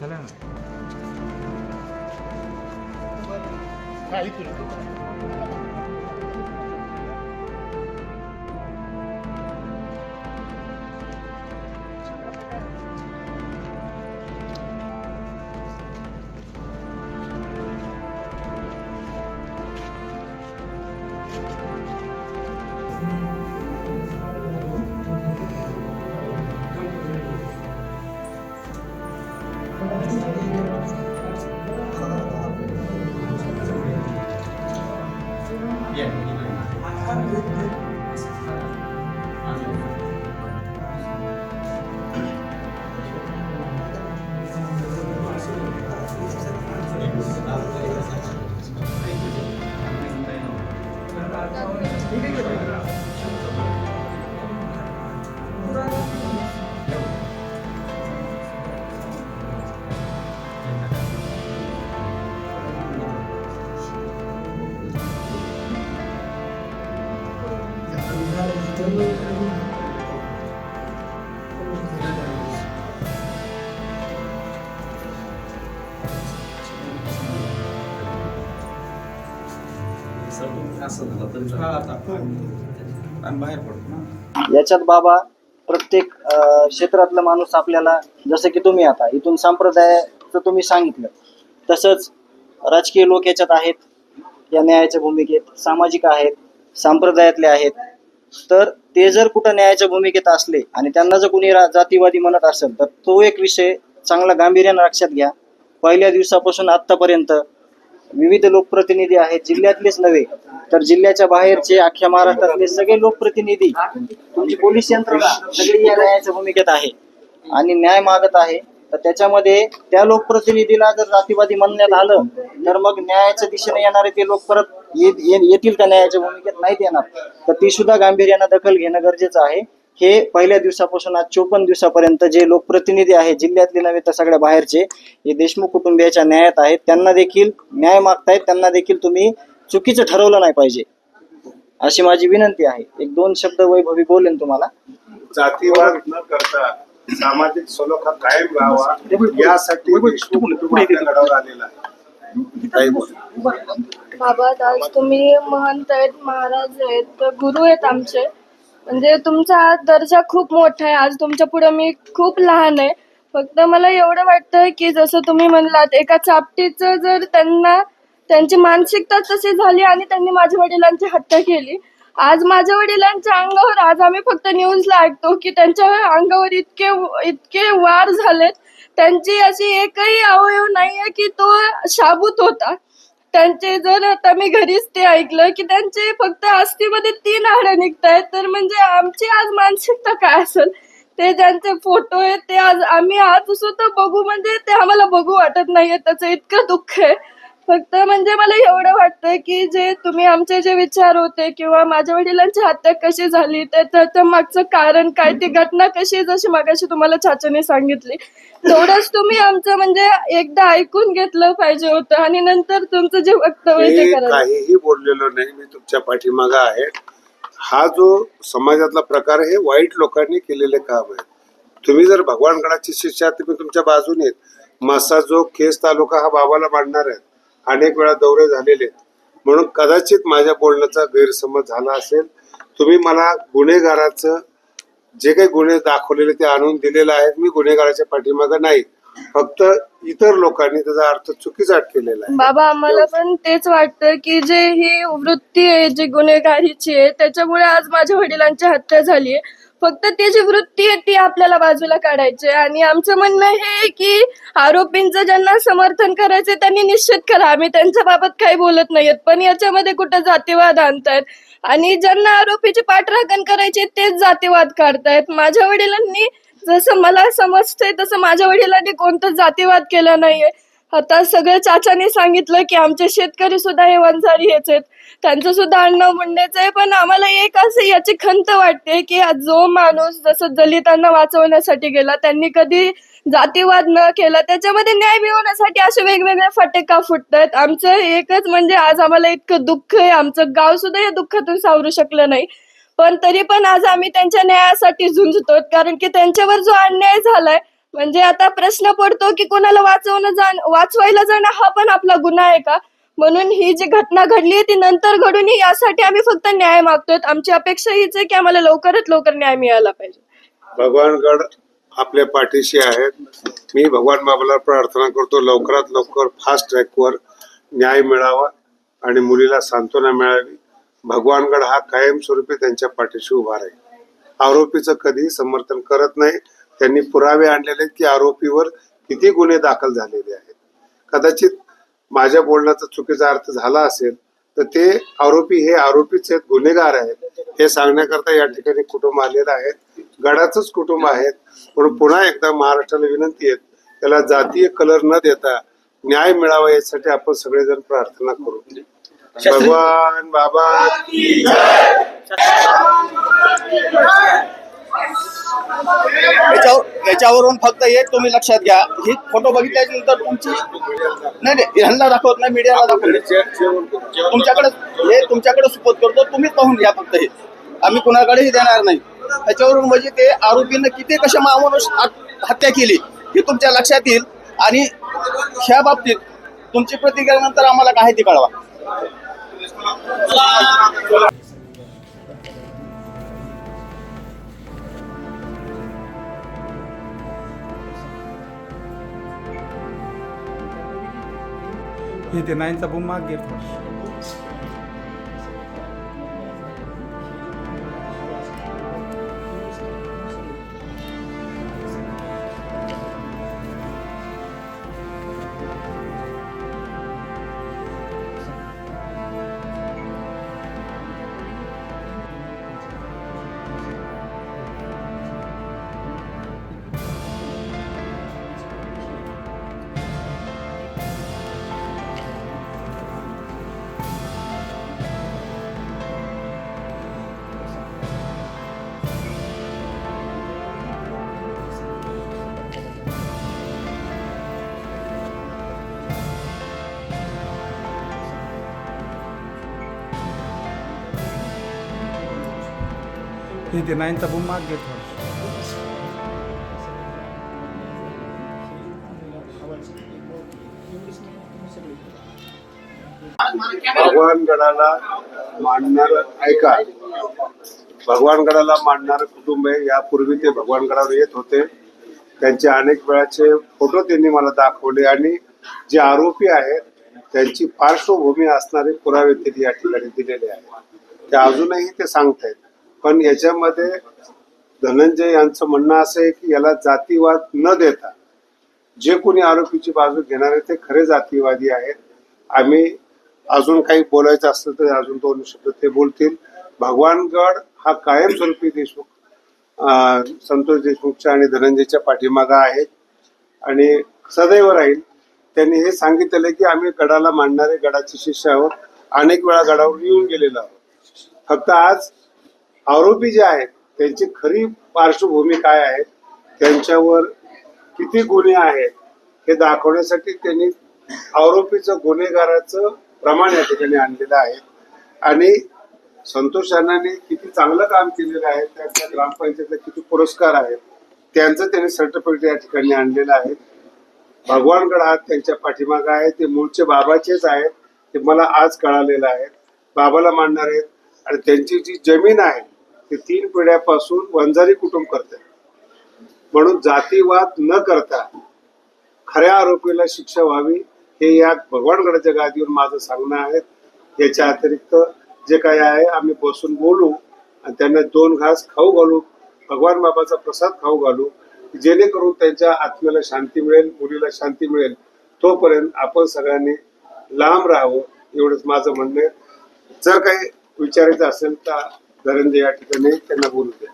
चला ना. याच्यात बाबा प्रत्येक क्षेत्रातला माणूस आपल्याला, जसं की तुम्ही आता इथून संप्रदायाचं तुम्ही सांगितलं, तसंच राजकीय लोक याच्यात आहेत, या न्यायाच्या भूमिकेत सामाजिक आहेत, संप्रदायातले आहेत. तर ते जर कुठं न्यायाच्या भूमिकेत असले आणि त्यांना जर कोणी जातीवादी म्हणत असेल तर तो एक विषय चांगला गांभीर्यानं लक्षात घ्या. पहिल्या दिवसापासून आत्तापर्यंत विविध लोकप्रतिनिधी आहेत, जिल्ह्यातलेच नव्हे तर जिल्ह्याच्या बाहेरचे, अख्ख्या महाराष्ट्रातले सगळे लोकप्रतिनिधी, तुमची पोलीस यंत्रणा सगळी या न्यायाच्या भूमिकेत आहे आणि न्याय मागत आहे. तर त्याच्यामध्ये त्या लोकप्रतिनिधीला जर जातीवादी म्हणण्यात आलं तर मग न्यायाच्या दिशेने येणारे ते लोक परत येतील का न्यायाच्या भूमिकेत? नाहीत येणार. तर ती सुद्धा गांभीर्यानं दखल घेणं गरजेचं आहे. हे पहिल्या दिवसापासून आज 54 दिवसापर्यंत जे लोकप्रतिनिधी आहेत, जिल्ह्यातले नव्हे तर सगळ्या बाहेरचे, हे देशमुख कुटुंबियाच्या न्यायात आहेत. त्यांना देखील न्याय मागतायत, त्यांना देखील तुम्ही चुकीचं ठरवलं नाही पाहिजे अशी माझी विनंती आहे. एक दोन शब्द वैभवी बोलेन तुम्हाला. जातीवाद न करता सामाजिक सलोखा कायम राहावा यासाठी देशमुख कुटुंब आपल्या गडावर आलेला आहे. काही बोला. बाबा, आज तुम्ही महंत आहेत, महाराज आहेत, गुरु आहेत आमचे. म्हणजे तुमचा आज दर्जा खूप मोठा आहे. आज तुमच्या पुढे मी खूप लहान आहे. फक्त मला एवढं वाटतं की जसं तुम्ही म्हणलात, एका चापटीचं जर त्यांची मानसिकता तशी झाली आणि त्यांनी माझ्या वडिलांची हत्या केली. आज माझ्या वडिलांच्या अंगावर, आज आम्ही फक्त न्यूजला ऐकतो की त्यांच्या अंगावर इतके वार झालेत. त्यांची अशी एकही अवयव नाहीये की तो शाबूत होता. त्यांचे जर आता मी घरीच ते ऐकलं की त्यांचे फक्त अस्थिमध्ये 3 हाडं निघतायत. तर म्हणजे आमची आज मानसिकता काय असेल? ते ज्यांचे फोटो आहेत ते आम्ही आज सुद्धा बघू, म्हणजे ते आम्हाला बघू वाटत नाहीये. त्याचं इतकं दुःख आहे. फक्त म्हणजे मला एवढं वाटतं की जे तुम्ही आमचे जे विचार होते किंवा माझ्या वडिलांची हत्या कशी झाली, त्याचं मागचं कारण काय, ती घटना कशी, जशी मगाशी तुम्हाला चाचाने सांगितली, तेवढंच तुम्ही आमचं म्हणजे एकदा ऐकून घेतलं पाहिजे होतं आणि नंतर तुमचं जे वक्तव्य ते करायचं. काहीही बोललेलो नाही, मी तुमच्या पाठीमागं आहे. हा जो समाजातला प्रकार आहे, वाईट लोकांनी केलेले काम आहे. तुम्ही जर भगवानगडाची शिष्या, तुम्ही तुमच्या बाजूने मासाजो केस तालुका हा बाबाला मांडणार आहे. अनेक वेळा दौरे झालेले म्हणून कदाचित माझ्या बोलण्याचा गैरसमज झाला असेल. तुम्ही मला गुन्हेगाराचं जे काही गुन्हे दाखवलेले ते आणून दिलेलं आहे. मी गुन्हेगाराच्या पाठीमागं नाही, फक्त इतर लोकांनी त्याचा अर्थ चुकीचा केलेला आहे. बाबा, आम्हाला पण तेच वाटतं की जे ही वृत्ती आहे जी गुन्हेगारीची आहे, त्याच्यामुळे आज माझ्या वडिलांची हत्या झाली आहे. फक्त ती जी वृत्ती आहे ती आपल्याला बाजूला काढायची. आणि आमचं म्हणणं हे आहे की आरोपींचं ज्यांना समर्थन करायचं त्यांनी निश्चित करा. आम्ही त्यांच्या बाबत काही बोलत नाहीत, पण याच्यामध्ये कुठं जातीवाद आणतायत आणि ज्यांना आरोपीची पाठराखण करायची तेच जातीवाद काढतायत. माझ्या वडिलांनी, जसं मला समजतंय तसं माझ्या वडिलांनी कोणताच जातीवाद केला नाहीये. आता सगळं चाचाने सांगितलं की आमचे शेतकरी सुद्धा हे वंजारी हेच आहेत, त्यांचं सुद्धा आडनाव मुंडेच आहे. पण आम्हाला एक असं याची खंत वाटते की जो माणूस जसं दलितांना वाचवण्यासाठी गेला, त्यांनी कधी जातीवाद न केला, त्याच्यामध्ये न्याय मिळवण्यासाठी असे वेगवेगळे फटका फुटतात. आमचं एकच म्हणजे आज आम्हाला इतकं दुःख आहे, आमचं गाव सुद्धा या दुःखातून सावरू शकलं नाही. पण तरी पण आज आम्ही त्यांच्या न्यायासाठी झुंजतो, कारण की त्यांच्यावर जो अन्याय झालाय, म्हणजे आता प्रश्न पडतो की कोणाला वाचवायला जाणं हा पण आपला गुन्हा आहे का? म्हणून ही जी घटना घडली ती नंतर घडून नये यासाठी आम्ही फक्त न्याय मागतोय. आमची अपेक्षा हीच आहे की आम्हाला लवकरात लवकर न्याय मिळाला पाहिजे. भगवानगड आपल्या पाठीशी आहेत. मी भगवान बाबाला प्रार्थना करतो लवकरात लवकर फास्ट ट्रॅकवर न्याय मिळावा आणि मुलीला सांत्वना मिळावी. भगवानगड हा कायमस्वरूपी त्यांच्या पाठीशी उभा राहील. आरोपीचं कधीही समर्थन करत नाही. त्यांनी पुरावे आणलेले आहेत की आरोपीवर किती गुन्हे दाखल झालेले आहेत. कदाचित माझ्या बोलण्याचा चुकीचा अर्थ झाला असेल तर ते आरोपी हे आरोपीच आहेत, गुन्हेगार आहेत हे सांगण्याकरता या ठिकाणी कुटुंब आलेलं आहे. गडाचंच कुटुंब आहेत. म्हणून पुन्हा एकदा महाराष्ट्राला विनंती आहे त्याला जातीय कलर न देता न्याय मिळावा यासाठी आपण सगळेजण प्रार्थना करू. भगवान बाबा याच्यावरून फक्त एक तुम्ही लक्षात घ्या, ही फोटो बघितल्यानंतर तुमची नाही ह्यांना दाखवत नाही, मीडियाला दाखवत तुमच्याकडे सुपोत करतो. तुम्ही पाहून घ्या फक्त हे, आम्ही कुणाकडेही देणार नाही. त्याच्यावरून म्हणजे ते आरोपीनं किती कशा माणूस हत्या केली हे तुमच्या लक्षात येईल आणि ह्या बाबतीत तुमची प्रतिक्रिया नंतर आम्हाला काय ती कळवा. Hindi, nain sa bumagir. Hindi, nain sa bumagir. भगवानगडाला मानणार ऐका, भगवानगडाला मानणारं कुटुंब आहे. यापूर्वी ते भगवानगडावर येत होते. त्यांचे अनेक वेळाचे फोटो त्यांनी मला दाखवले आणि जे आरोपी आहेत त्यांची पार्श्वभूमी असणारे पुरावे त्यांनी या ठिकाणी दिलेले आहेत. ते अजूनही ते सांगतायत. पण याच्यामध्ये धनंजय यांचं म्हणणं असं आहे की याला जातीवाद न देता जे कोणी आरोपीची बाजू घेणारे ते खरे जातीवादी आहेत. आम्ही अजून काही बोलायचं असलं तर अजून 2 शब्द ते बोलतील. भगवानगड हा कायमस्वरूपी संतोष देशमुखच्या आणि धनंजयच्या पाठीमागा आहे आणि सदैव राहील. त्यांनी हे सांगितलेलं की आम्ही गडाला मानणारे गडाचे शिष्य आहोत. अनेक वेळा गडावर येऊन गेलेलो आहोत. फक्त आज आरोपी जे आहेत त्यांची खरी पार्श्वभूमी काय आहे, त्यांच्यावर किती गुन्हे आहेत हे दाखवण्यासाठी त्यांनी आरोपीचं गुन्हेगाराचं प्रमाण या ठिकाणी आणलेलं आहे. आणि संतोष अण्णांनी किती चांगलं काम केलेलं आहे, त्यांच्या ग्रामपंचायतीला किती पुरस्कार आहेत त्यांचं त्यांनी सर्टिफिकेट या ठिकाणी आणलेलं आहे. भगवानगड हा त्यांच्या पाठीमागं आहे. ते मूळचे बाबाचेच आहेत, ते मला आज कळालेलं आहे. बाबाला मानणार आहेत आणि त्यांची जी जमीन आहे ती 3 पिढ्यापासून वंजारी कुटुंब करते. म्हणून जातीवाद न करता खऱ्या आरोपीला शिक्षा व्हावी हे या भगवानगडाच्या गादीवर माझं सांगणं आहे. याच्या अतिरिक्त जे काही आहे आम्ही बसून बोलू आणि त्यांना 2 घास खाऊ घालू, भगवान बाबाचा प्रसाद खाऊ घालू, जेणेकरून त्यांच्या आत्म्याला शांती मिळेल, मुलीला शांती मिळेल. तोपर्यंत आपण सगळ्यांनी लांब राहावं एवढंच माझं म्हणणं आहे. जर काही विचारायचं असेल तर धनंजय या ठिकाणी त्यांना बोलू द्या.